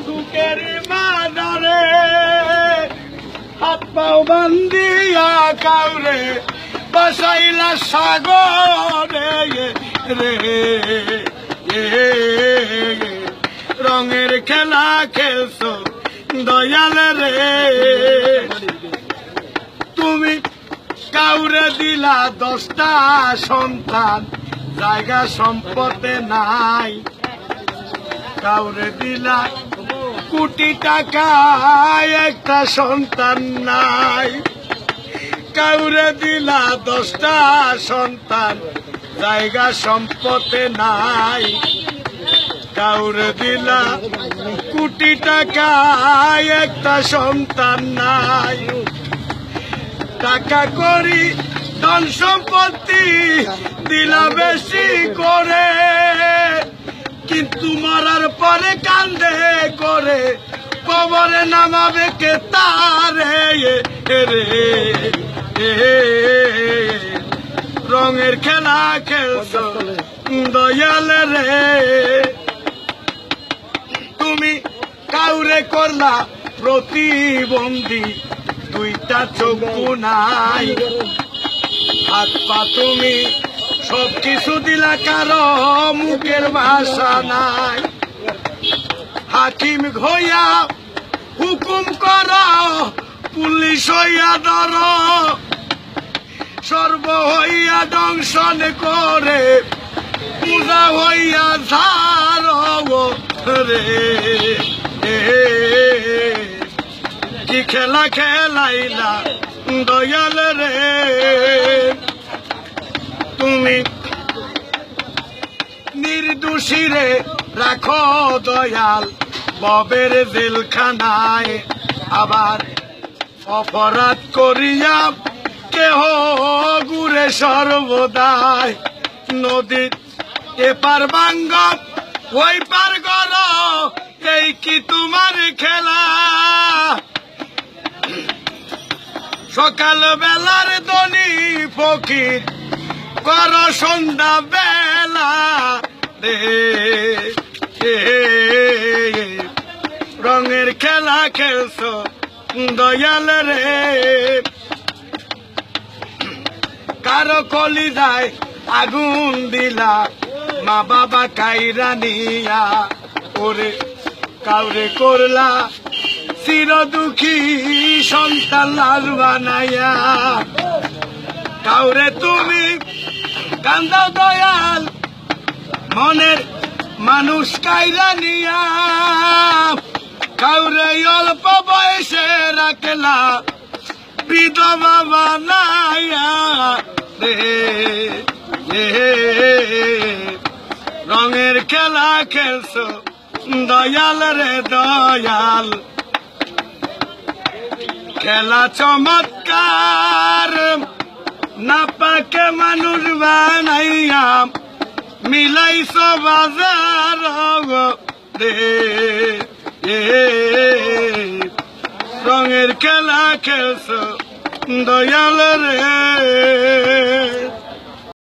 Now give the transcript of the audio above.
সুখের মাদারে হাত পাও বান্দিয়া কাউরে বাসাইলা সাগরে রে রঙের খেলা খেলছো দয়াল রে তুমি কাউরে দিলা 10টা সন্তান জায়গা সম্পদে নাই কাউরে দিলা কোটি টাকা একটা সন্তান নাই কাউরে দিলা 10টা সন্তান জায়গা সম্পদে নাই কাউরে দিলা কোটি টাকা একটা সন্তান নাই টাকা করি ধন সম্পত্তি দিলা বেশি করে কিন্তু মরার পরে কান্দে করে কবরে নামাবে কে তারে রে রঙের খেলা খেলছো দয়াল রে তুমি কাউরে করলা প্রতিবন্ধী 2টা চক্ষু নাই হাত পা তুমি সবকিছু দিলা কারো মুখের ভাষা নাই হাকিম হইয়া হুকুম কর পুলিশ হইয়া ধর সর্ব হইয়া দংশন করে পূজা হইয়া ঝাড় রে কি খেলা খেলাইলা দয়াল রে তুমি নির্দোষী রে রাখো দয়াল ববের জেলখানায় আবার অপরাধ করিয়া কেহ ঘুরে সর্বদায় নদীর এপার ভাঙ্গ ওই পার গর এই কি তোমার খেলা সকাল বেলার দনি ফকির কর সন্ধ্যা বেলা রে রঙের খেলা খেলছো দয়াল রে কারো কলিজায় আগুন দিলা মা বাবা কাইরা নিয়া ওরে কাউরে করলা চির দুঃখী সন্তান লাল বানাইয়া কাউরে তুমি কান্দাও দয়াল মনের মানুষ কাইরা নিয়া কাউরে অল্প বয়সে রাখলা বিধবা বানাইয়া রে রঙের খেলা খেলছো দয়াল রে দয়াল খেলা চমৎকার না পাকে মানুষ বানাইয়া মিলাইছ বাজার রে রঙের খেলা খেলছো দয়াল রে